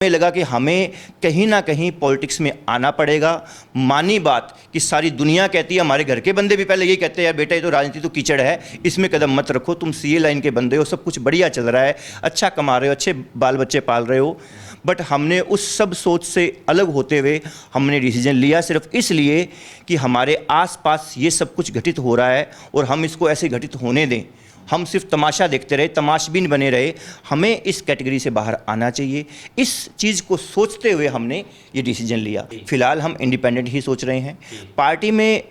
हमें लगा कि हमें कहीं ना कहीं पॉलिटिक्स में आना पड़ेगा। मानी बात कि सारी दुनिया कहती है, हमारे घर के बंदे भी पहले यही कहते हैं, यार बेटा ये तो राजनीति तो कीचड़ है, इसमें कदम मत रखो, तुम सीए लाइन के बंदे हो, सब कुछ बढ़िया चल रहा है, अच्छा कमा रहे हो, अच्छे बाल बच्चे पाल रहे हो। बट हमने उस सब सोच से अलग होते हुए हमने डिसीजन लिया सिर्फ इसलिए कि हमारे आसपास ये सब कुछ घटित हो रहा है और हम इसको ऐसे घटित होने दें। हम सिर्फ तमाशा देखते रहे, तमाशबीन बने रहे। हमें इस कैटेगरी से बाहर आना चाहिए। इस चीज़ को सोचते हुए हमने ये डिसीजन लिया। फिलहाल हम इंडिपेंडेंट ही सोच रहे हैं। पार्टी में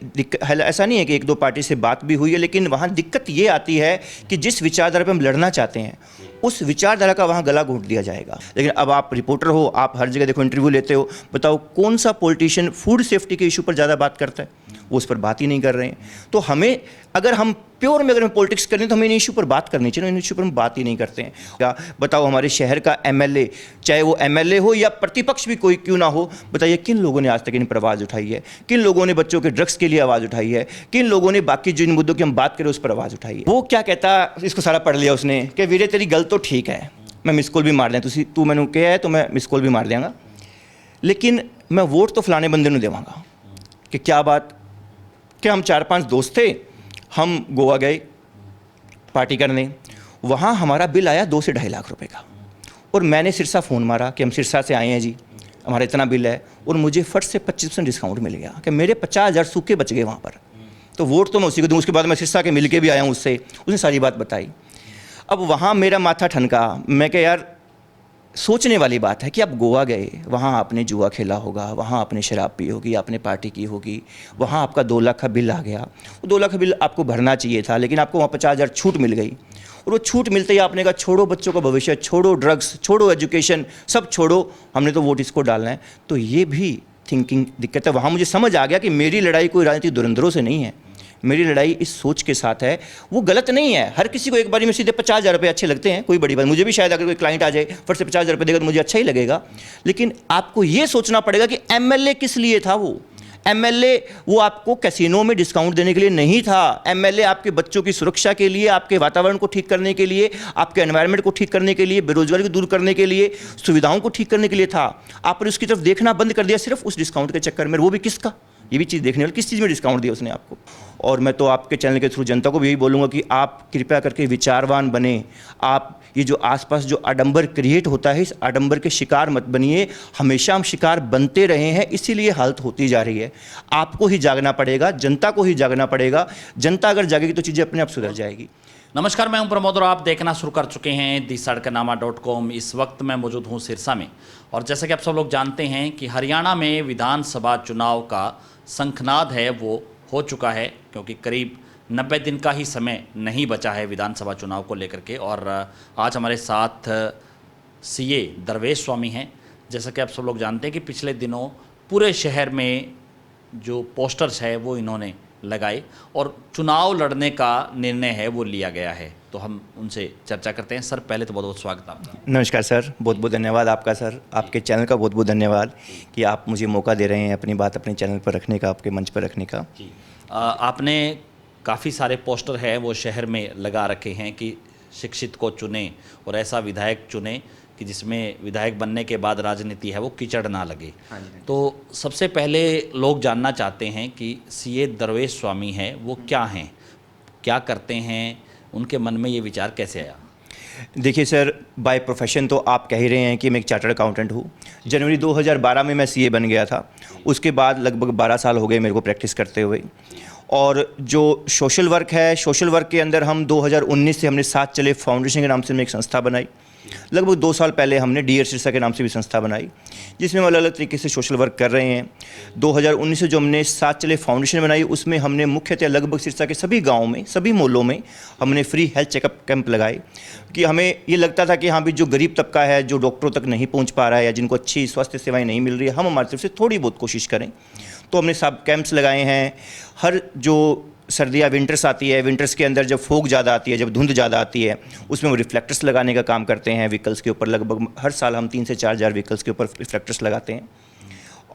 ऐसा नहीं है कि एक दो पार्टी से बात भी हुई है, लेकिन वहाँ दिक्कत ये आती है कि जिस विचारधारा पर हम लड़ना चाहते हैं उस विचारधारा का वहाँ गला घोंट दिया जाएगा। लेकिन अब आप रिपोर्टर हो, आप हर जगह देखो इंटरव्यू लेते हो, बताओ कौन सा पॉलिटिशियन फूड सेफ्टी के इशू पर ज़्यादा बात करता है? वो उस पर बात ही नहीं कर रहे हैं। तो हमें अगर हम प्योर में अगर हम पॉलिटिक्स करें तो हमें इन इशू पर बात करनी चाहिए, इन इशू पर हम बात ही नहीं करते हैं। क्या बताओ, हमारे शहर का एमएलए, चाहे वो एमएलए हो या प्रतिपक्ष भी कोई क्यों ना हो, बताइए किन लोगों ने आज तक इन पर आवाज़ उठाई है? किन लोगों ने बच्चों के ड्रग्स के लिए आवाज़ उठाई है? किन लोगों ने बाकी जिन मुद्दों की हम बात करें उस पर आवाज़ उठाई है? वो क्या कहता, इसको सारा पढ़ लिया उसने कि वीरे तेरी गल तो ठीक है, मैं मिस कॉल भी मार दें, तू मैंने कहा है तो मैं मिस कॉल भी मार देंगा, लेकिन मैं वोट तो फलाने बंदे को देवांगा। कि क्या बात, कि हम 4-5 दोस्त थे, हम गोवा गए पार्टी करने, वहाँ हमारा बिल आया 2 से 2.5 लाख रुपए का, और मैंने सिरसा फ़ोन मारा कि हम सिरसा से आए हैं जी, हमारा इतना बिल है, और मुझे फट से 25% डिस्काउंट मिल गया कि मेरे 50,000 सूखे बच गए वहाँ पर। तो वोट तो मैं उसी को दूँ। उसके बाद मैं सिरसा के मिल के भी आया हूँ उससे, उसने सारी बात बताई। अब वहाँ मेरा माथा ठनका, मैं कहा यार सोचने वाली बात है कि आप गोवा गए, वहाँ आपने जुआ खेला होगा, वहाँ आपने शराब पी होगी, आपने पार्टी की होगी, वहाँ आपका 2 लाख का बिल आ गया। वो 2 लाख का बिल आपको भरना चाहिए था, लेकिन आपको वहाँ 50,000 छूट मिल गई, और वो छूट मिलते ही आपने कहा छोड़ो बच्चों का भविष्य, छोड़ो ड्रग्स, छोड़ो एजुकेशन, सब छोड़ो, हमने तो वोट इसको डालना है। तो ये भी थिंकिंग दिक्कत है। वहाँ मुझे समझ आ गया कि मेरी लड़ाई कोई राजनीतिक धुरंधरों से नहीं है, मेरी लड़ाई इस सोच के साथ है। वो गलत नहीं है, हर किसी को एक बारी में सीधे 50,000 रुपये अच्छे लगते हैं, कोई बड़ी बात। मुझे भी शायद अगर कोई क्लाइंट आ जाए फट से 50,000 रुपये देगा तो मुझे अच्छा ही लगेगा, लेकिन आपको ये सोचना पड़ेगा कि एमएलए किस लिए था। वो एमएलए वो आपको कैसीनो में डिस्काउंट देने के लिए नहीं था। एमएलए आपके बच्चों की सुरक्षा के लिए, आपके वातावरण को ठीक करने के लिए, आपके एनवायरनमेंट को ठीक करने के लिए, बेरोजगारी को दूर करने के लिए, सुविधाओं को ठीक करने के लिए था। आपने उसकी तरफ देखना बंद कर दिया सिर्फ उस डिस्काउंट के चक्कर में। वो भी किसका, ये भी चीज़ देखने वाली, किस चीज़ में डिस्काउंट दिया उसने आपको। और मैं तो आपके चैनल के थ्रू जनता को भी यही बोलूँगा कि आप कृपया करके विचारवान बने। आप ये जो आसपास जो आडंबर क्रिएट होता है, इस आडंबर के शिकार मत बनिए। हमेशा हम शिकार बनते रहे हैं, इसीलिए हालत होती जा रही है। आपको ही जागना पड़ेगा, जनता को ही जागना पड़ेगा। जनता अगर जागेगी तो चीज़ें अपने आप सुधर जाएगी। नमस्कार, मैं हूं प्रमोद और आप देखना शुरू कर चुके हैं thesadkanaama.com। इस वक्त मैं मौजूद हूं सिरसा में, और जैसा कि आप सब लोग जानते हैं कि हरियाणा में विधानसभा चुनाव का शंखनाद है वो हो चुका है, क्योंकि करीब 90 दिन का ही समय नहीं बचा है विधानसभा चुनाव को लेकर के। और आज हमारे साथ सीए दरवेश स्वामी हैं। जैसा कि आप सब लोग जानते हैं कि पिछले दिनों पूरे शहर में जो पोस्टर्स है वो इन्होंने लगाए और चुनाव लड़ने का निर्णय है वो लिया गया है। तो हम उनसे चर्चा करते हैं। सर, पहले तो बहुत बहुत स्वागत आपका। नमस्कार सर, बहुत बहुत धन्यवाद आपका सर, आपके चैनल का बहुत बहुत धन्यवाद कि आप मुझे मौका दे रहे हैं अपनी बात अपने चैनल पर रखने का, आपके मंच पर रखने का। जी, आपने काफ़ी सारे पोस्टर हैं वो शहर में लगा रखे हैं कि शिक्षित को चुने और ऐसा विधायक चुने कि जिसमें विधायक बनने के बाद राजनीति है वो कीचड़ ना लगे। हाँ। तो सबसे पहले लोग जानना चाहते हैं कि सीए दरवेश स्वामी हैं वो क्या हैं, क्या करते हैं, उनके मन में ये विचार कैसे आया? देखिए सर, बाय प्रोफेशन तो आप कह ही रहे हैं कि मैं एक चार्टर्ड अकाउंटेंट हूँ। जनवरी 2012 में मैं सीए बन गया था। उसके बाद लगभग 12 साल हो गए मेरे को प्रैक्टिस करते हुए। और जो सोशल वर्क है, सोशल वर्क के अंदर हम 2019 से हमने साथ चले फाउंडेशन के नाम से हमने एक संस्था बनाई। लगभग 2 साल पहले हमने डियर सिरसा के नाम से भी संस्था बनाई, जिसमें हम अलग अलग तरीके से सोशल वर्क कर रहे हैं। 2019 से जो हमने साथ चले फाउंडेशन बनाई, उसमें हमने मुख्यतः लगभग सिरसा के सभी गाँव में, सभी मोहल्लों में हमने फ्री हेल्थ चेकअप कैंप लगाए। कि हमें ये लगता था कि हाँ भी जो गरीब तबका है, जो डॉक्टरों तक नहीं पहुँच पा रहा है या जिनको अच्छी स्वास्थ्य सेवाएँ नहीं मिल रही है, हम हमारी तरफ से थोड़ी बहुत कोशिश करें। तो हमने सब कैंप्स लगाए हैं। हर जो सर्दियाँ विंटर्स आती है, विंटर्स के अंदर जब फोग ज़्यादा आती है, जब धुंध ज़्यादा आती है, उसमें वो रिफ्लेक्टर्स लगाने का काम करते हैं व्हीकल्स के ऊपर। लगभग हर साल हम 3 से 4 हज़ार व्हीकल्स के ऊपर रिफ्लेक्टर्स लगाते हैं।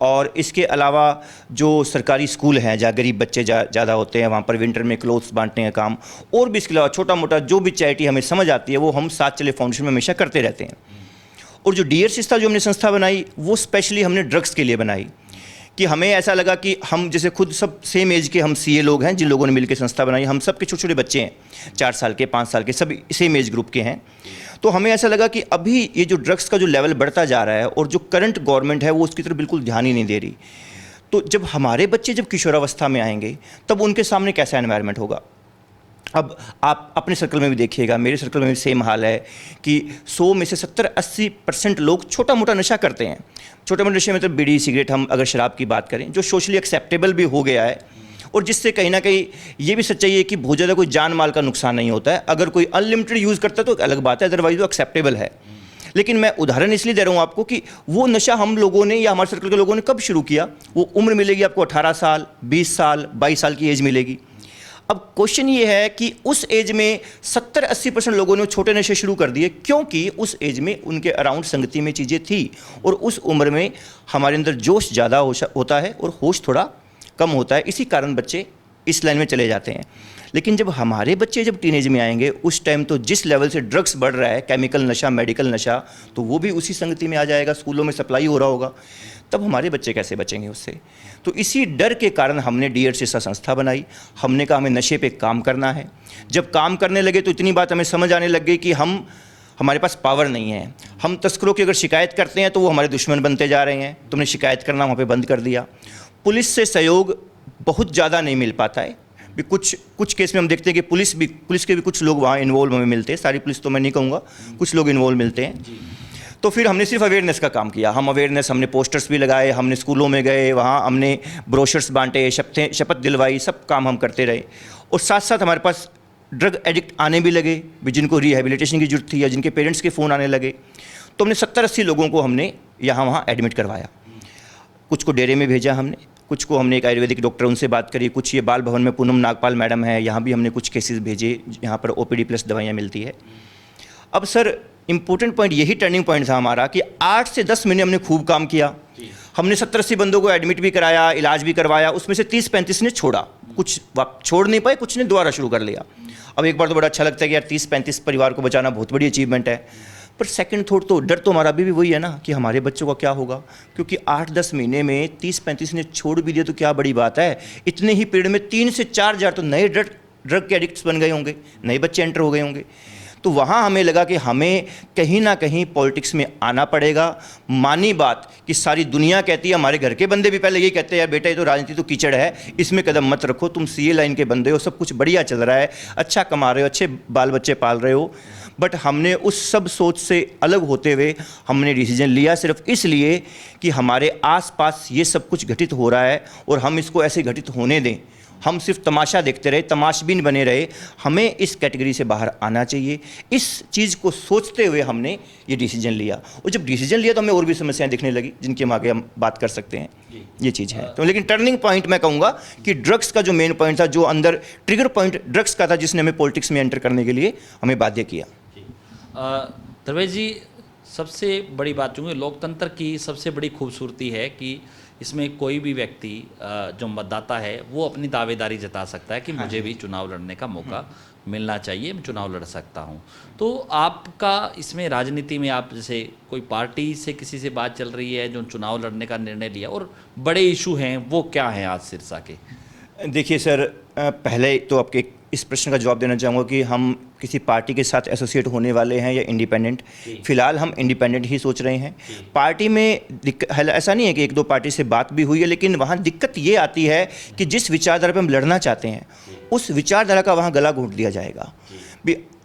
और इसके अलावा जो सरकारी स्कूल हैं जहाँ गरीब बच्चे ज़्यादा होते हैं, वहाँ पर विंटर में क्लोथ्स बांटने का काम, और भी इसके अलावा छोटा मोटा जो भी चैरिटी हमें समझ आती है वो हम साथ चले फाउंडेशन में हमेशा करते रहते हैं। और जो डीआरसीएस था जो हमने संस्था बनाई वो स्पेशली हमने ड्रग्स के लिए बनाई कि हमें ऐसा लगा कि हम जैसे खुद सब सेम एज के हम सीए लोग हैं जिन लोगों ने मिलकर संस्था बनाई, हम सब के छोटे छोटे बच्चे हैं 4 साल के 5 साल के, सभी सेम एज ग्रुप के हैं। तो हमें ऐसा लगा कि अभी ये जो ड्रग्स का जो लेवल बढ़ता जा रहा है और जो करंट गवर्नमेंट है वो उसकी तरफ बिल्कुल ध्यान ही नहीं दे रही, तो जब हमारे बच्चे जब किशोरावस्था में आएंगे तब उनके सामने कैसा एनवायरनमेंट होगा। अब आप अपने सर्कल में भी देखिएगा, मेरे सर्कल में भी सेम हाल है कि 100 में से 70-80% लोग छोटा मोटा नशा करते हैं। छोटे मोटे नशे मतलब बीड़ी सिगरेट, हम अगर शराब की बात करें जो सोशली एक्सेप्टेबल भी हो गया है और जिससे कहीं ना कहीं ये भी सच्चाई है कि बहुत ज़्यादा कोई जान माल का नुकसान नहीं होता है। अगर कोई अनलिमिटेड यूज़ करता है तो अलग बात है, अदरवाइज वो एक्सेप्टेबल है। लेकिन मैं उदाहरण इसलिए दे रहा हूँ आपको कि वो नशा हम लोगों ने या हमारे सर्कल के लोगों ने कब शुरू किया। वो उम्र मिलेगी आपको 18 साल, 20 साल, 22 साल की एज मिलेगी। अब क्वेश्चन ये है कि उस एज में 70-80% लोगों ने छोटे नशे शुरू कर दिए क्योंकि उस एज में उनके अराउंड संगति में चीज़ें थी और उस उम्र में हमारे अंदर जोश ज़्यादा होता है और होश थोड़ा कम होता है, इसी कारण बच्चे इस लाइन में चले जाते हैं। लेकिन जब हमारे बच्चे जब टीनेज में आएंगे उस टाइम तो जिस लेवल से ड्रग्स बढ़ रहा है, केमिकल नशा, मेडिकल नशा, तो वो भी उसी संगति में आ जाएगा, स्कूलों में सप्लाई हो रहा होगा, तब हमारे बच्चे कैसे बचेंगे उससे। तो इसी डर के कारण हमने डीआरसीएस संस्था बनाई। हमने कहा हमें नशे पे काम करना है। जब काम करने लगे तो इतनी बात हमें समझ आने लग गई कि हमारे पास पावर नहीं है। हम तस्करों की अगर शिकायत करते हैं तो वो हमारे दुश्मन बनते जा रहे हैं, तुमने शिकायत करना वहाँ पे बंद कर दिया। पुलिस से सहयोग बहुत ज़्यादा नहीं मिल पाता है भी, कुछ केस में हम देखते हैं कि पुलिस के भी कुछ लोग वहाँ इन्वॉल्व हमें मिलते हैं, सारी पुलिस तो मैं नहीं कहूँगा, कुछ लोग इन्वॉल्व मिलते हैं। तो फिर हमने सिर्फ अवेयरनेस का काम किया। हमने पोस्टर्स भी लगाए, हमने स्कूलों में गए, वहाँ हमने ब्रोशर्स बांटे, शपथ दिलवाई, सब काम हम करते रहे। और साथ साथ हमारे पास ड्रग एडिक्ट आने भी लगे भी, जिनको रिहेबिलिटेशन की जरूरत थी या जिनके पेरेंट्स के फ़ोन आने लगे, तो हमने 70-80 लोगों को हमने यहाँ वहाँ एडमिट करवाया। कुछ को डेरे में भेजा हमने, कुछ को हमने एक आयुर्वेदिक डॉक्टर उनसे बात करी, कुछ ये बाल भवन में पूनम नागपाल मैडम है, यहाँ भी हमने कुछ केसेस भेजे, यहाँ पर OPD प्लस दवाइयाँ मिलती है। अब सर इम्पोर्टेंट पॉइंट यही टर्निंग पॉइंट था हमारा कि 8 से 10 महीने हमने खूब काम किया। हमने 70-80 बंदों को एडमिट भी कराया, इलाज भी करवाया, उसमें से 30-35 ने छोड़ा, कुछ छोड़ नहीं पाए, कुछ ने दोबारा शुरू कर लिया। अब एक बार तो बड़ा अच्छा लगता है कि यार 30-35 परिवार को बचाना बहुत बड़ी अचीवमेंट है, पर सेकंड थॉट तो डर तो हमारा अभी भी वही है ना कि हमारे बच्चों का क्या होगा, क्योंकि 8-10 महीने में 30-35 ने छोड़ भी दिया तो क्या बड़ी बात है। इतने ही पीरियड में 3 से 4 हज़ार तो नए ड्रग के एडिक्ट्स बन गए होंगे, नए बच्चे एंटर हो गए होंगे। तो वहाँ हमें लगा कि हमें कहीं ना कहीं पॉलिटिक्स में आना पड़ेगा। मानी बात कि सारी दुनिया कहती है, हमारे घर के बंदे भी पहले यही कहते हैं यार बेटा ये तो राजनीति तो कीचड़ है, इसमें कदम मत रखो, तुम सीए लाइन के बंदे हो, सब कुछ बढ़िया चल रहा है, अच्छा कमा रहे हो, अच्छे बाल बच्चे पाल रहे हो। बट हमने उस सब सोच से अलग होते हुए हमने डिसीजन लिया सिर्फ इसलिए कि हमारे आसपास ये सब कुछ घटित हो रहा है और हम इसको ऐसे घटित होने दें। हम सिर्फ तमाशा देखते रहे, तमाशबीन बने रहे, हमें इस कैटेगरी से बाहर आना चाहिए। इस चीज़ को सोचते हुए हमने ये डिसीजन लिया, और जब डिसीजन लिया तो हमें और भी समस्याएं दिखने लगी जिनके हम आगे हम बात कर सकते हैं, ये चीज़ है। तो लेकिन टर्निंग पॉइंट मैं कहूँगा कि ड्रग्स का जो मेन पॉइंट था, जो अंदर ट्रिगर पॉइंट ड्रग्स का था, जिसने हमें पॉलिटिक्स में एंटर करने के लिए हमें बाध्य किया। दरवेश जी, सबसे बड़ी बात चूँकि लोकतंत्र की सबसे बड़ी खूबसूरती है कि इसमें कोई भी व्यक्ति जो मतदाता है वो अपनी दावेदारी जता सकता है कि मुझे भी चुनाव लड़ने का मौका मिलना चाहिए, मैं चुनाव लड़ सकता हूं। तो आपका इसमें राजनीति में, आप जैसे कोई पार्टी से किसी से बात चल रही है जो चुनाव लड़ने का निर्णय लिया, और बड़े इशू हैं वो क्या हैं आज सिरसा के? देखिए सर, पहले तो आपके इस प्रश्न का जवाब देना चाहूँगा कि हम किसी पार्टी के साथ एसोसिएट होने वाले हैं या इंडिपेंडेंट। फिलहाल हम इंडिपेंडेंट ही सोच रहे हैं। पार्टी में ऐसा नहीं है कि 1-2 पार्टी से बात भी हुई है, लेकिन वहाँ दिक्कत ये आती है कि जिस विचारधारा पर हम लड़ना चाहते हैं उस विचारधारा का वहाँ गला घोंट दिया जाएगा।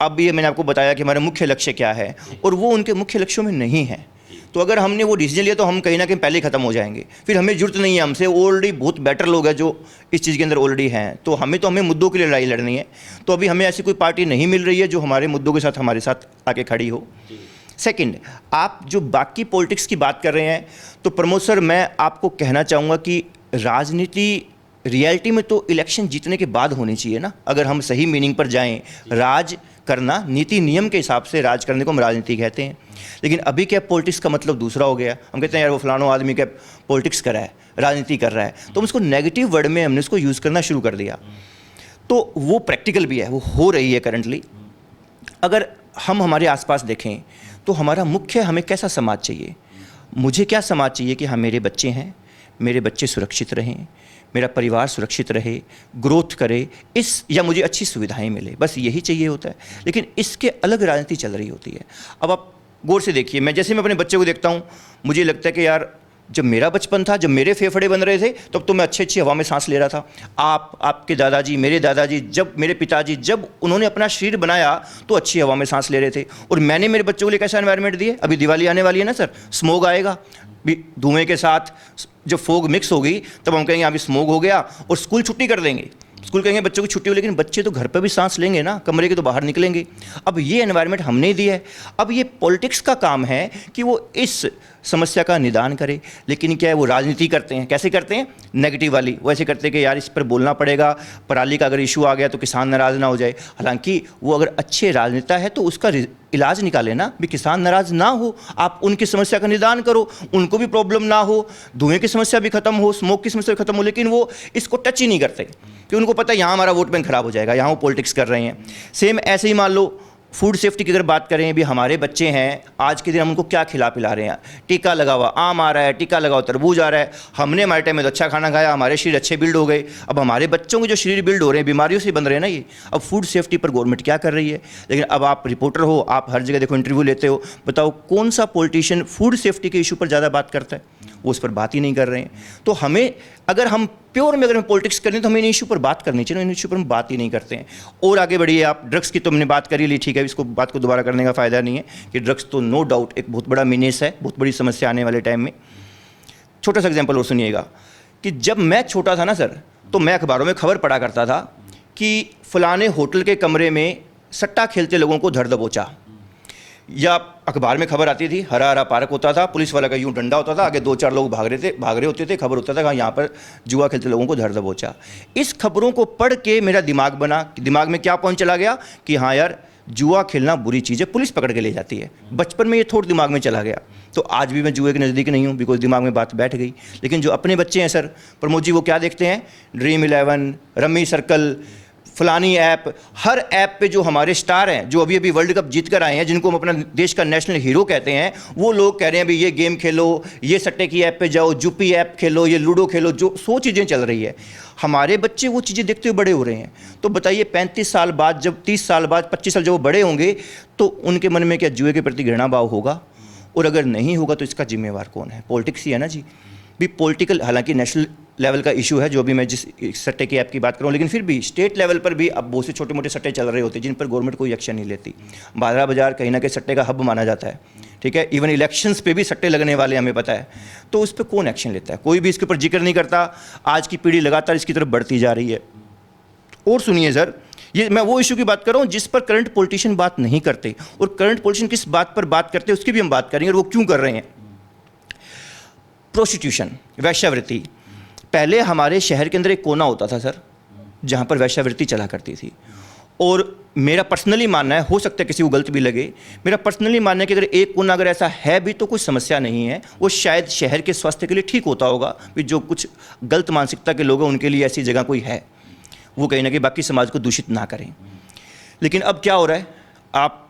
अब ये मैंने आपको बताया कि हमारा मुख्य लक्ष्य क्या है और वो उनके मुख्य लक्ष्यों में नहीं है। तो अगर हमने वो डिसीजन लिया तो हम कहीं ना कहीं पहले ही ख़त्म हो जाएंगे, फिर हमें जरूरत नहीं है। हमसे ऑलरेडी बहुत बेटर लोग हैं जो इस चीज़ के अंदर ऑलरेडी हैं, तो हमें मुद्दों के लिए लड़ाई लड़नी है। तो अभी हमें ऐसी कोई पार्टी नहीं मिल रही है जो हमारे मुद्दों के साथ हमारे साथ आके खड़ी हो। सेकंड, आप जो बाकी पॉलिटिक्स की बात कर रहे हैं, तो प्रमोद सर मैं आपको कहना चाहूँगा कि राजनीति रियलिटी में तो इलेक्शन जीतने के बाद होनी चाहिए ना। अगर हम सही मीनिंग पर जाएं, राज करना नीति नियम के हिसाब से राज करने को हम राजनीति कहते हैं। लेकिन अभी क्या पॉलिटिक्स का मतलब दूसरा हो गया। हम कहते हैं यार वो फलाना आदमी क्या पॉलिटिक्स कर रहा है, राजनीति कर रहा है, तो हम उसको नेगेटिव वर्ड में हमने उसको यूज़ करना शुरू कर दिया। तो वो प्रैक्टिकल भी है, वो हो रही है करंटली। अगर हम हमारे आसपास देखें तो हमारा मुख्य हमें कैसा समाज चाहिए? मुझे क्या समाज चाहिए कि हाँ मेरे बच्चे हैं, मेरे बच्चे सुरक्षित रहें, मेरा परिवार सुरक्षित रहे, ग्रोथ करे, इस या मुझे अच्छी सुविधाएं मिले, बस यही चाहिए होता है। लेकिन इसके अलग राजनीति चल रही होती है। अब आप गौर से देखिए, मैं अपने बच्चे को देखता हूँ, मुझे लगता है कि यार जब मेरा बचपन था, जब मेरे फेफड़े बन रहे थे, तब तो मैं अच्छी हवा में सांस ले रहा था। आपके दादाजी, मेरे दादाजी, जब मेरे पिताजी, जब उन्होंने अपना शरीर बनाया तो अच्छी हवा में सांस ले रहे थे। और मैंने मेरे बच्चों के लिए कैसा एनवायरनमेंट दिए? अभी दिवाली आने वाली है ना सर, स्मोग आएगा, धुएं के साथ जब फोग मिक्स होगी तब हम कहेंगे अभी स्मोग हो गया और स्कूल छुट्टी कर देंगे। स्कूल कहेंगे बच्चों की छुट्टी हो, लेकिन बच्चे तो घर पर भी सांस लेंगे ना, कमरे के तो बाहर निकलेंगे। अब ये एनवायरनमेंट हमने दिया है। अब ये पॉलिटिक्स का काम है कि वो इस समस्या का निदान करे। लेकिन क्या है, वो राजनीति करते हैं। कैसे करते हैं? नेगेटिव वाली। वो ऐसे करते हैं कि यार इस पर बोलना पड़ेगा, पराली का अगर इशू आ गया तो किसान नाराज़ ना हो जाए। हालांकि वो अगर अच्छे राजनेता है तो उसका इलाज निकाले ना, भी किसान नाराज़ ना हो, आप उनकी समस्या का निदान करो, उनको भी प्रॉब्लम ना हो, धुएं की समस्या भी खत्म हो, स्मोक की समस्या भी खत्म हो। लेकिन वो इसको टच ही नहीं करते कि उनको पता है यहाँ हमारा वोट बैंक खराब हो जाएगा, यहाँ वो पॉलिटिक्स कर रहे हैं। सेम ऐसे ही मान लो फूड सेफ्टी की अगर बात करें, भी हमारे बच्चे हैं, आज के दिन हम उनको क्या खिला पिला रहे हैं? टीका लगा हुआ आम आ रहा है, टीका लगा हुआ तरबूज आ रहा है। हमने हमारे टाइम में तो अच्छा खाना खाया, हमारे शरीर अच्छे बिल्ड हो गए। अब हमारे बच्चों के जो शरीर बिल्ड हो रहे हैं, बीमारियों से बन रहे हैं ना ये। अब फूड सेफ्टी पर गवर्नमेंट क्या कर रही है? लेकिन अब आप रिपोर्टर हो, आप हर जगह देखो इंटरव्यू लेते हो, बताओ कौन सा पॉलिटिशियन फूड सेफ्टी के इशू पर ज़्यादा बात करता है? वो उस पर बात ही नहीं कर रहे हैं। तो हमें अगर हम प्योर में अगर हम पॉलिटिक्स करें तो हमें इन इशू पर बात करनी चाहिए, इन इशू पर हम बात ही नहीं करते हैं। और आगे बढ़िए आप, ड्रग्स की तो हमने बात करी ली, ठीक है, इसको बात को दोबारा करने का फ़ायदा नहीं है कि ड्रग्स तो नो डाउट एक बहुत बड़ा मीनेस है, बहुत बड़ी समस्या आने वाले टाइम में। छोटा सा एग्जाम्पल और सुनिएगा कि जब मैं छोटा था ना सर, तो मैं अखबारों में खबर पढ़ा करता था कि फलाने होटल के कमरे में सट्टा खेलते लोगों को धर दबोचा, या अखबार में खबर आती थी, हरा हरा पार्क होता था, पुलिस वाला का यूं डंडा होता था, आगे 2-4 लोग भाग रहे होते थे, खबर होता था कि यहाँ पर जुआ खेलते लोगों को धर दबोचा। इस खबरों को पढ़ के मेरा दिमाग बना, दिमाग में क्या पॉइंट चला गया कि हाँ यार जुआ खेलना बुरी चीज़ है, पुलिस पकड़ के ले जाती है। बचपन में ये थोड़ा दिमाग में चला गया। तो आज भी मैं जुए के नज़दीक नहीं हूँ, बिकॉज दिमाग में बात बैठ गई। लेकिन जो अपने बच्चे हैं सर, प्रमोद जी, वो क्या देखते हैं? ड्रीम 11, रम्मी सर्कल, फलानी ऐप, हर ऐप पे जो हमारे स्टार हैं, जो अभी अभी वर्ल्ड कप जीत कर आए हैं, जिनको हम अपना देश का नेशनल हीरो कहते हैं, वो लोग कह रहे हैं अभी ये गेम खेलो, ये सट्टे की ऐप पे जाओ, जुपी ऐप खेलो, ये लूडो खेलो, जो 100 चीज़ें चल रही है। हमारे बच्चे वो चीज़ें देखते हुए बड़े हो रहे हैं। तो बताइए 35 साल बाद, जब 30 साल बाद, 25 साल जब वो बड़े होंगे, तो उनके मन में क्या जुए के प्रति घृणा भाव होगा? और अगर नहीं होगा तो इसका जिम्मेवार कौन है? पॉलिटिक्स ही है ना जी। भी पॉलिटिकल, हालांकि नेशनल लेवल का इशू है जो अभी मैं जिस सट्टे की ऐप की बात करूं, लेकिन फिर भी स्टेट लेवल पर भी अब बहुत से छोटे मोटे सट्टे चल रहे होते हैं जिन पर गवर्नमेंट कोई एक्शन नहीं लेती। बादरा बाजार कहीं ना कहीं सट्टे का हब माना जाता है, ठीक है। इवन इलेक्शंस पे भी सट्टे लगने वाले हमें पता है। तो उस पर कौन एक्शन लेता है? कोई भी इसके ऊपर जिक्र नहीं करता। आज की पीढ़ी लगातार इसकी तरफ बढ़ती जा रही है। और सुनिए सर, ये मैं वो इशू की बात कर रहा हूँ जिस पर करंट पॉलिटिशियन बात नहीं करते, और करंट पॉलिटिशियन किस बात पर बात करते हैं उसकी भी हम बात करेंगे, और वो क्यों कर रहे हैं। प्रोस्टिट्यूशन, वेश्यावृत्ति। पहले हमारे शहर के अंदर एक कोना होता था सर, जहाँ पर वेश्यावृत्ति चला करती थी। और मेरा पर्सनली मानना है, हो सकता है किसी को गलत भी लगे, मेरा पर्सनली मानना है कि अगर एक कोना अगर ऐसा है भी तो कोई समस्या नहीं है। वो शायद शहर के स्वास्थ्य के लिए ठीक होता होगा, कि जो कुछ गलत मानसिकता के लोग हैं उनके लिए ऐसी जगह कोई है, वो कहीं ना कहीं बाकी समाज को दूषित ना करें। लेकिन अब क्या हो रहा है, आप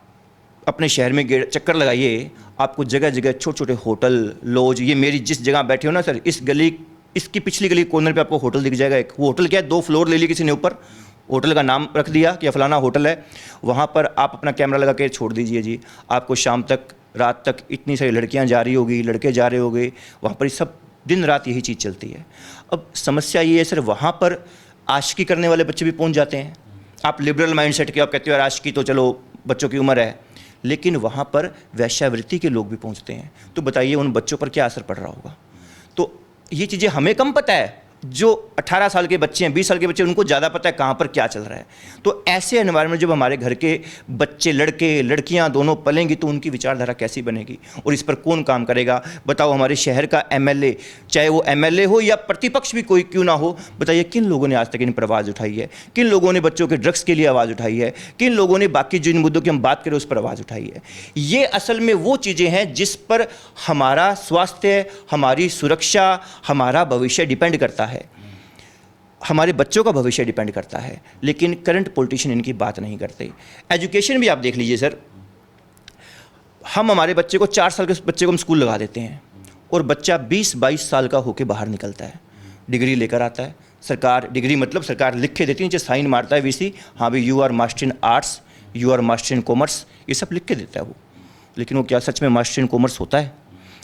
अपने शहर में चक्कर लगाइए, आपको जगह जगह छोटे छोटे होटल, लॉज, ये मेरी जिस जगह बैठे हो ना सर, इस गली, इसकी पिछली गली कॉर्नर पे आपको होटल दिख जाएगा। एक वो होटल क्या है, 2 फ्लोर ले लिए किसी ने, ऊपर होटल का नाम रख दिया कि फलाना होटल है। वहाँ पर आप अपना कैमरा लगा के छोड़ दीजिए जी, आपको शाम तक, रात तक इतनी सारी लड़कियाँ जा रही होगी, लड़के जा रहे होंगे, वहाँ पर सब दिन रात यही चीज़ चलती है। अब समस्या ये है सर, वहाँ पर आशिकी करने वाले बच्चे भी पहुँच जाते हैं। आप लिबरल माइंडसेट के, आप कहते हो यार आशिकी तो चलो बच्चों की उम्र है, लेकिन वहाँ पर वेश्यावृत्ति के लोग भी पहुँचते हैं। तो बताइए उन बच्चों पर क्या असर पड़ रहा होगा। तो ये चीज़ें हमें कम पता है, जो 18 साल के बच्चे हैं, 20 साल के बच्चे, उनको ज़्यादा पता है कहाँ पर क्या चल रहा है। तो ऐसे एनवायरनमेंट जब हमारे घर के बच्चे, लड़के लड़कियाँ दोनों पलेंगी, तो उनकी विचारधारा कैसी बनेगी, और इस पर कौन काम करेगा? बताओ, हमारे शहर का एमएलए, चाहे वो एमएलए हो या प्रतिपक्ष भी कोई क्यों ना हो, बताइए किन लोगों ने आज तक इन पर आवाज़ उठाई है? किन लोगों ने बच्चों के ड्रग्स के लिए आवाज़ उठाई है? किन लोगों ने बाकी जिन मुद्दों की हम बात करें उस पर आवाज़ उठाई है? ये असल में वो चीज़ें हैं जिस पर हमारा स्वास्थ्य, हमारी सुरक्षा, हमारा भविष्य डिपेंड करता है, हमारे बच्चों का भविष्य डिपेंड करता है। लेकिन करंट पॉलिटिशियन इनकी बात नहीं करते। एजुकेशन भी आप देख लीजिए सर, हम हमारे बच्चे को 4 साल के बच्चे को हम स्कूल लगा देते हैं और बच्चा 20-22 साल का होकर बाहर निकलता है, डिग्री लेकर आता है। सरकार डिग्री मतलब सरकार लिख के देती है, नीचे साइन मारता है वीसी, हाँ भाई you are master in arts, you are master in commerce, ये सब लिख के देता है वो। लेकिन वो क्या सच में मास्टर इन कॉमर्स होता है?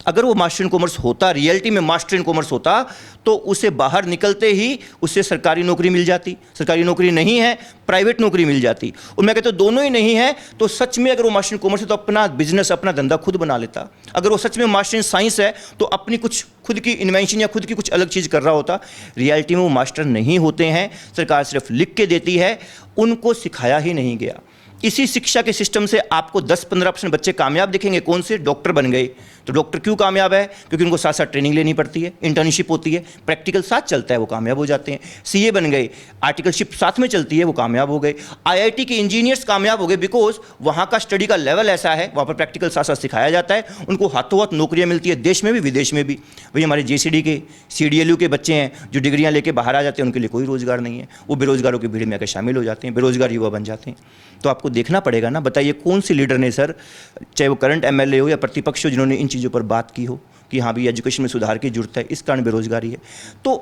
अगर वो मास्टर इन कॉमर्स होता, रियलिटी में मास्टर इन कॉमर्स होता, तो उसे बाहर निकलते ही उसे सरकारी नौकरी मिल जाती। सरकारी नौकरी नहीं है, प्राइवेट नौकरी मिल जाती। और मैं कहता हूँ दोनों ही नहीं है तो सच में अगर वो मास्टर इन कॉमर्स है तो अपना बिजनेस, अपना धंधा खुद बना लेता। अगर वो सच में मास्टर इन साइंस है तो अपनी कुछ खुद की इन्वेंशन या खुद की कुछ अलग चीज़ कर रहा होता। रियलिटी में वो मास्टर नहीं होते हैं, सरकार सिर्फ लिख के देती है, उनको सिखाया ही नहीं गया। इसी शिक्षा के सिस्टम से आपको 10-15% बच्चे कामयाब दिखेंगे। कौन से? डॉक्टर बन गए। तो डॉक्टर क्यों कामयाब है? क्योंकि उनको साथ साथ ट्रेनिंग लेनी पड़ती है, इंटर्नशिप होती है, प्रैक्टिकल साथ चलता है, वो कामयाब हो जाते हैं। सीए बन गए, आर्टिकलशिप साथ में चलती है, वो कामयाब हो गए। आईआईटी के इंजीनियर्स कामयाब हो गए बिकॉज वहाँ का स्टडी का लेवल ऐसा है, वहाँ पर प्रैक्टिकल साथ साथ सिखाया जाता है, उनको हाथों हाथ नौकरियाँ मिलती है, देश में भी विदेश में भी। वही हमारे जेसीडी के, सीडीएलयू के बच्चे हैं जो डिग्रियाँ लेके बाहर आ जाते हैं, उनके लिए कोई रोज़गार नहीं है, वो बेरोजगारों की भीड़ में आकर शामिल हो जाते हैं, बेरोजगार युवा बन जाते हैं। तो आपको देखना पड़ेगा ना, बताइए कौन से लीडर ने सर, चाहे वो करंट एमएलए हो या प्रतिपक्ष हो, जिन्होंने इन चीज़ों पर बात की हो कि हाँ भी एजुकेशन में सुधार की जरूरत है, इस कारण बेरोजगारी है। तो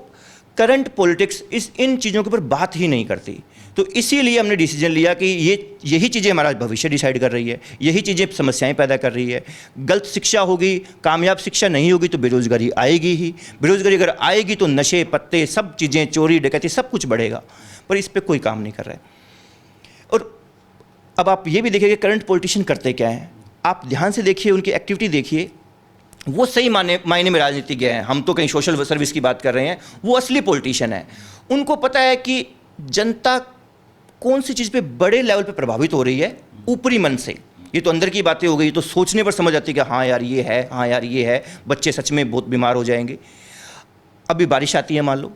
करंट पॉलिटिक्स इन चीज़ों के ऊपर बात ही नहीं करती। तो इसीलिए हमने डिसीजन लिया कि यही चीज़ें हमारा भविष्य डिसाइड कर रही है, यही चीज़ें समस्याएं पैदा कर रही है। गलत शिक्षा होगी, कामयाब शिक्षा नहीं होगी तो बेरोजगारी आएगी ही। बेरोजगारी अगर आएगी तो नशे पत्ते सब चीज़ें, चोरी डकैती सब कुछ बढ़ेगा, पर इस पर कोई काम नहीं कर रहा है। और अब आप ये भी देखिए कि करंट पॉलिटिशियन करते क्या हैं, आप ध्यान से देखिए, उनकी एक्टिविटी देखिए, वो सही मायने में राजनीतिज्ञ हैं। हम तो कहीं सोशल सर्विस की बात कर रहे हैं, वो असली पॉलिटिशियन है। उनको पता है कि जनता कौन सी चीज़ पे बड़े लेवल पे प्रभावित हो रही है ऊपरी मन से। ये तो अंदर की बातें हो गई, तो सोचने पर समझ आती है कि हाँ यार ये है, हाँ यार ये है, बच्चे सच में बहुत बीमार हो जाएंगे। अभी बारिश आती है, मान लो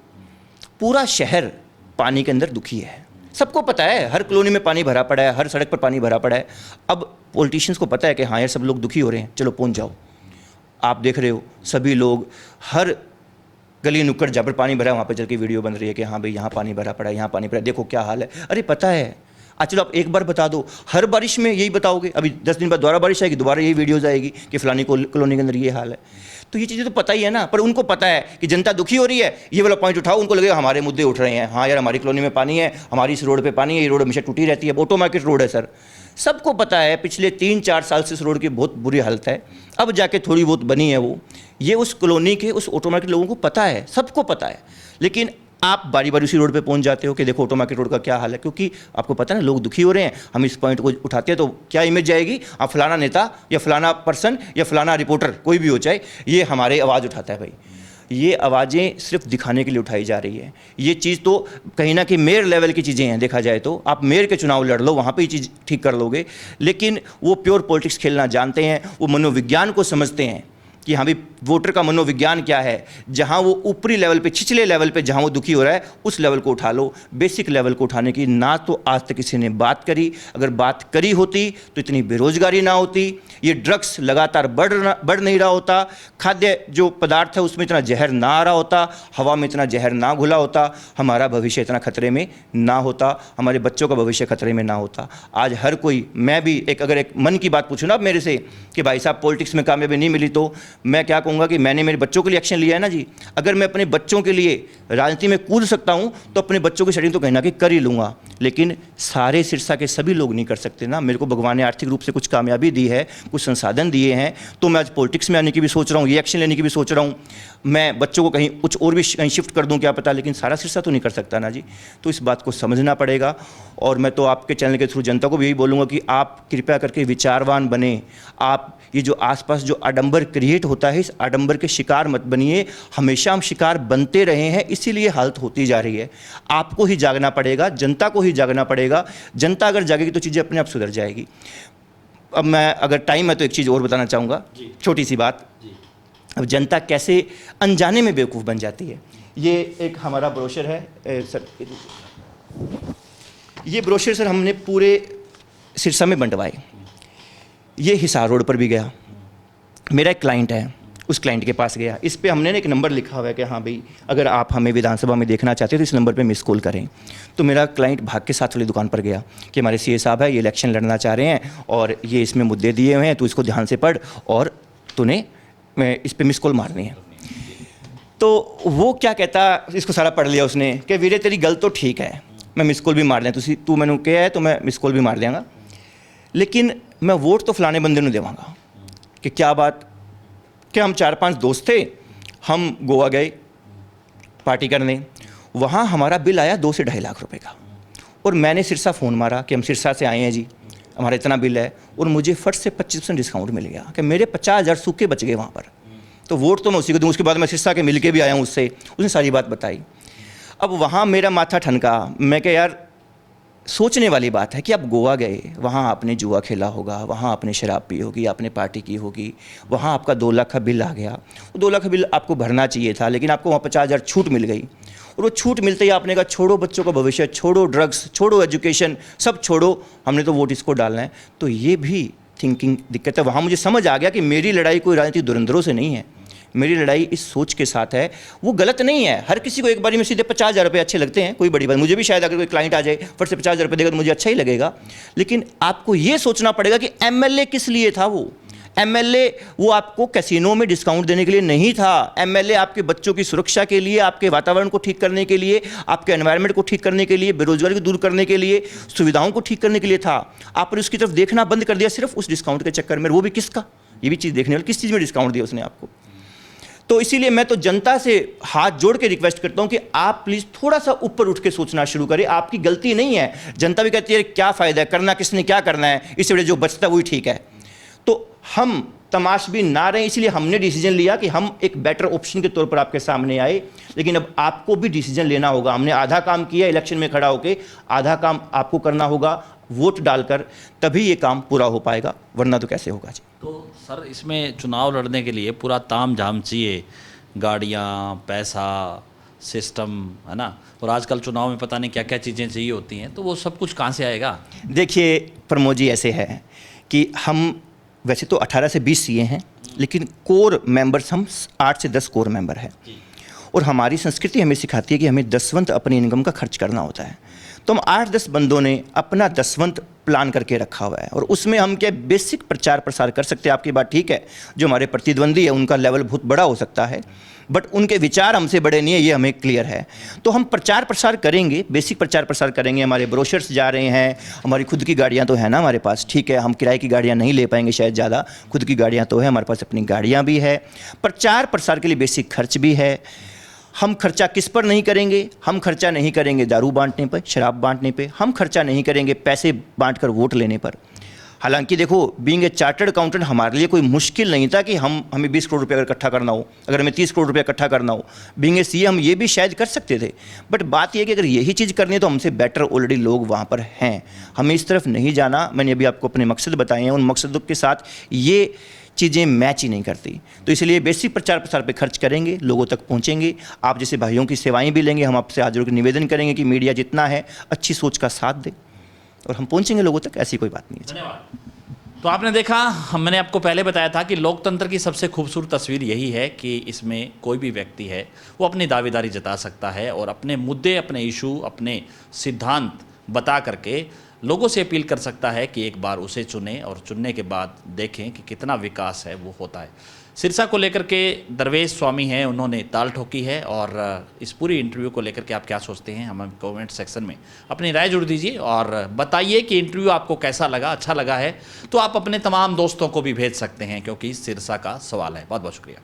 पूरा शहर पानी के अंदर दुखी है, सबको पता है, हर कॉलोनी में पानी भरा पड़ा है, हर सड़क पर पानी भरा पड़ा है। अब पॉलिटिशियंस को पता है कि हाँ यार सब लोग दुखी हो रहे हैं, चलो पहुंच जाओ। आप देख रहे हो सभी लोग हर गली नुक्कड़ जहाँ पर पानी भरा है वहाँ पर चल के वीडियो बन रही है कि हाँ भाई यहाँ पानी भरा पड़ा है, यहाँ पानी भरा, देखो क्या हाल है। अरे पता है, आज चलो आप एक बार बता दो, हर बारिश में यही बताओगे, अभी 10 दिन बाद दोबारा बारिश आएगी, दोबारा यही वीडियोज़ आएगी कि फलानी कॉलोनी के अंदर ये हाल है। तो ये चीज़ें तो पता ही है ना, पर उनको पता है कि जनता दुखी हो रही है, ये वाला पॉइंट उठाओ, उनको लगेगा हमारे मुद्दे उठ रहे हैं। हाँ यार हमारी कॉलोनी में पानी है, हमारी इस रोड पे पानी है, ये रोड हमेशा टूटी रहती है, ऑटो मार्केट रोड है सर, सबको पता है। पिछले 3-4 साल से इस रोड की बहुत बुरी हालत है, अब जाके थोड़ी बहुत बनी है वो, ये उस कॉलोनी के उस ऑटो मार्केट लोगों को पता है, सबको पता है। लेकिन आप बारी बारी उसी रोड पे पहुंच जाते हो कि देखो ऑटो मार्केट रोड का क्या हाल है, क्योंकि आपको पता है ना लोग दुखी हो रहे हैं। हम इस पॉइंट को उठाते हैं तो क्या इमेज जाएगी, आप फलाना नेता या फलाना पर्सन या फलाना रिपोर्टर कोई भी हो चाहे, ये हमारे आवाज़ उठाता है। भाई ये आवाज़ें सिर्फ दिखाने के लिए उठाई जा रही है। ये चीज़ तो कहीं ना कहीं मेयर लेवल की चीज़ें हैं, देखा जाए तो आप मेयर के चुनाव लड़ लो, वहाँ पे ये चीज़ ठीक कर लोगे। लेकिन वो प्योर पॉलिटिक्स खेलना जानते हैं, वो मनोविज्ञान को समझते हैं कि हाँ भाई वोटर का मनोविज्ञान क्या है। जहाँ वो ऊपरी लेवल पे, छिछले लेवल पे जहाँ वो दुखी हो रहा है, उस लेवल को उठा लो। बेसिक लेवल को उठाने की ना तो आज तक किसी ने बात करी। अगर बात करी होती तो इतनी बेरोजगारी ना होती, ये ड्रग्स लगातार बढ़ नहीं रहा होता, खाद्य जो पदार्थ है उसमें इतना जहर ना आ रहा होता, हवा में इतना जहर ना घुला होता, हमारा भविष्य इतना खतरे में ना होता, हमारे बच्चों का भविष्य खतरे में ना होता। आज हर कोई, मैं भी अगर एक मन की बात पूछूँ ना आप मेरे से कि भाई साहब पॉलिटिक्स में कामयाबी नहीं मिली, तो मैं क्या कहूँगा कि मैंने मेरे बच्चों के लिए एक्शन लिया है ना जी। अगर मैं अपने बच्चों के लिए राजनीति में कूद सकता हूँ तो अपने बच्चों की सेटिंग तो कहीं ना कहीं कर ही लूँगा। लेकिन सारे सिरसा के सभी लोग नहीं कर सकते ना। मेरे को भगवान ने आर्थिक रूप से कुछ कामयाबी दी है, कुछ संसाधन दिए हैं, तो मैं आज पॉलिटिक्स में आने की भी सोच रहा हूँ, ये एक्शन लेने की भी सोच रहा हूँ। मैं बच्चों को कहीं कुछ और भी कहीं शिफ्ट कर दूँ क्या पता, लेकिन सारा सिरसा तो नहीं कर सकता ना जी। तो इस बात को समझना पड़ेगा। और मैं तो आपके चैनल के थ्रू जनता को भी यही बोलूँगा कि आप कृपया करके विचारवान बने। आप ये जो आसपास जो आडंबर क्रिएट होता है, इस आडंबर के शिकार मत बनिए। हमेशा हम शिकार बनते रहे हैं, इसीलिए हालत होती जा रही है। आपको ही जागना पड़ेगा, जनता को ही जागना पड़ेगा। जनता अगर जागेगी तो चीज़ें अपने आप सुधर जाएगी। अब मैं अगर टाइम है तो एक चीज़ और बताना चाहूँगा, छोटी सी बात। अब जनता कैसे अनजाने में बेवकूफ़ बन जाती है। ये एक हमारा ब्रोशर है सर, ये ब्रोशर सर हमने पूरे सिरसा में बंटवाए। ये हिसार रोड पर भी गया। मेरा एक क्लाइंट है, उस क्लाइंट के पास गया। इस पे हमने ना एक नंबर लिखा हुआ है कि हाँ भाई, अगर आप हमें विधानसभा में देखना चाहते हो तो इस नंबर पे मिस कॉल करें। तो मेरा क्लाइंट भाग के साथ वाली दुकान पर गया कि हमारे सीए साहब है, ये इलेक्शन लड़ना चाह रहे हैं और ये इसमें मुद्दे दिए हुए हैं, तो इसको ध्यान से पढ़ और तूने इस पर मिस कॉल मारनी है। तो वो क्या कहता, इसको सारा पढ़ लिया उसने कि वीरे तेरी गल तो ठीक है, मैं मिस कॉल भी मार दें, तू मैंने कहा है तो मैं मिस कॉल भी मार देंगा, लेकिन मैं वोट तो फलाने बंदे को देवांगा। कि क्या बात, कि हम 4-5 दोस्त थे, हम गोवा गए पार्टी करने, वहाँ हमारा बिल आया 2 से 2.5 लाख रुपए का, और मैंने सिरसा फ़ोन मारा कि हम सिरसा से आए हैं जी, हमारा इतना बिल है, और मुझे फट से 25% डिस्काउंट मिल गया कि मेरे 50,000 सूखे बच गए वहाँ पर। तो वोट तो मैं उसी को दूँ। उसके बाद मैं सिरसा के मिल के भी आया हूँ उससे, उसने सारी बात बताई। अब वहाँ मेरा माथा ठनका, मैं क्या यार, सोचने वाली बात है कि आप गोवा गए, वहाँ आपने जुआ खेला होगा, वहाँ आपने शराब पी होगी, आपने पार्टी की होगी, वहाँ आपका 2 लाख का बिल आ गया, वो 2 लाख का बिल आपको भरना चाहिए था, लेकिन आपको वहाँ 50,000 छूट मिल गई, और वो छूट मिलते ही आपने कहा छोड़ो बच्चों का भविष्य, छोड़ो ड्रग्स, छोड़ो एजुकेशन, सब छोड़ो, हमने तो वोट इसको डालना है। तो ये भी थिंकिंग दिक्कत है। वहाँ मुझे समझ आ गया कि मेरी लड़ाई कोई राजनीतिक धुरंधरों से नहीं है, मेरी लड़ाई इस सोच के साथ है। वो गलत नहीं है, हर किसी को एक बारी में सीधे 50,000 रुपये अच्छे लगते हैं, कोई बड़ी बात, मुझे भी शायद अगर कोई क्लाइंट आ जाए फट से 50,000 रुपये देगा तो मुझे अच्छा ही लगेगा, लेकिन आपको ये सोचना पड़ेगा कि एमएलए किस लिए था। वो एमएलए वो आपको कैसीनो में डिस्काउंट देने के लिए नहीं था, एमएलए आपके बच्चों की सुरक्षा के लिए, आपके वातावरण को ठीक करने के लिए, आपके एनवायरनमेंट को ठीक करने के लिए, बेरोजगारी को दूर करने के लिए, सुविधाओं को ठीक करने के लिए था। आपने उसकी तरफ देखना बंद कर दिया सिर्फ उस डिस्काउंट के चक्कर में। वो भी किसका, ये भी चीज़ देखने वाली, किस चीज़ में डिस्काउंट दिया उसने आपको। तो इसीलिए मैं तो जनता से हाथ जोड़ के रिक्वेस्ट करता हूं कि आप प्लीज़ थोड़ा सा ऊपर उठ के सोचना शुरू करें। आपकी गलती नहीं है, जनता भी कहती है क्या फ़ायदा है, करना किसने क्या करना है, इससे बड़े जो बचता है वही ठीक है। तो हम तमाशबीन ना रहें, इसलिए हमने डिसीजन लिया कि हम एक बेटर ऑप्शन के तौर पर आपके सामने आए, लेकिन अब आपको भी डिसीजन लेना होगा। हमने आधा काम किया इलेक्शन में खड़ा होकर, आधा काम आपको करना होगा वोट डालकर, तभी ये काम पूरा हो पाएगा, वरना तो कैसे होगा जी। तो सर, इसमें चुनाव लड़ने के लिए पूरा ताम झाम चाहिए, गाड़ियाँ, पैसा, सिस्टम, है ना, और आजकल चुनाव में पता नहीं क्या क्या चीज़ें चाहिए होती हैं, तो वो सब कुछ कहाँ से आएगा? देखिए प्रमोद जी, ऐसे है कि हम वैसे तो 18 से 20 सीए हैं, लेकिन कोर मेंबर्स हम 8 से 10 कोर मेंबर हैं, और हमारी संस्कृति हमें सिखाती है कि हमें 10वां अपनी इनकम का खर्च करना होता है। तो हम 8-10 बंदों ने अपना 10वां प्लान करके रखा हुआ है, और उसमें हम क्या बेसिक प्रचार प्रसार कर सकते हैं। आपकी बात ठीक है, जो हमारे प्रतिद्वंदी है उनका लेवल बहुत बड़ा हो सकता है, बट उनके विचार हमसे बड़े नहीं है, ये हमें क्लियर है। तो हम प्रचार प्रसार करेंगे, बेसिक प्रचार प्रसार करेंगे। हमारे ब्रोशर्स जा रहे हैं, हमारी खुद की गाड़ियाँ तो है ना हमारे पास, ठीक है, हम किराए की गाड़ियाँ नहीं ले पाएंगे शायद ज़्यादा, खुद की गाड़ियाँ तो है हमारे पास, अपनी गाड़ियाँ भी है। प्रचार प्रसार के लिए बेसिक खर्च भी है। हम खर्चा किस पर नहीं करेंगे? हम खर्चा नहीं करेंगे दारू बांटने पर, शराब बांटने पे, हम खर्चा नहीं करेंगे पैसे बांटकर वोट लेने पर। हालांकि देखो, बीइंग ए चार्टर्ड अकाउंटेंट हमारे लिए कोई मुश्किल नहीं था कि हमें 20 करोड़ रुपये अगर इकट्ठा करना हो, अगर हमें 30 करोड़ रुपये इकट्ठा करना हो, बीइंग ए सीए हम ये भी शायद कर सकते थे। बट बात यह है कि अगर यही चीज़ करनी है तो हमसे बेटर ऑलरेडी लोग वहाँ पर हैं, हमें इस तरफ नहीं जाना। मैंने अभी आपको अपने मकसद बताए हैं, उन मकसदों के साथ ये चीज़ें मैच ही नहीं करती। तो इसलिए बेसिक प्रचार प्रसार पे खर्च करेंगे, लोगों तक पहुंचेंगे, आप जैसे भाइयों की सेवाएं भी लेंगे। हम आपसे हाथ जोड़ के निवेदन करेंगे कि मीडिया जितना है अच्छी सोच का साथ दे, और हम पहुंचेंगे लोगों तक, ऐसी कोई बात नहीं है। धन्यवाद। तो आपने देखा, मैंने आपको पहले बताया था कि लोकतंत्र की सबसे खूबसूरत तस्वीर यही है कि इसमें कोई भी व्यक्ति है वो अपनी दावेदारी जता सकता है और अपने मुद्दे, अपने इशू, अपने सिद्धांत बता करके लोगों से अपील कर सकता है कि एक बार उसे चुनें, और चुनने के बाद देखें कि कितना विकास है वो होता है। सिरसा को लेकर के दरवेश स्वामी हैं, उन्होंने ताल ठोकी है। और इस पूरी इंटरव्यू को लेकर के आप क्या सोचते हैं, हमें कमेंट सेक्शन में अपनी राय जुड़ दीजिए और बताइए कि इंटरव्यू आपको कैसा लगा। अच्छा लगा है तो आप अपने तमाम दोस्तों को भी भेज सकते हैं, क्योंकि सिरसा का सवाल है। बहुत बहुत शुक्रिया।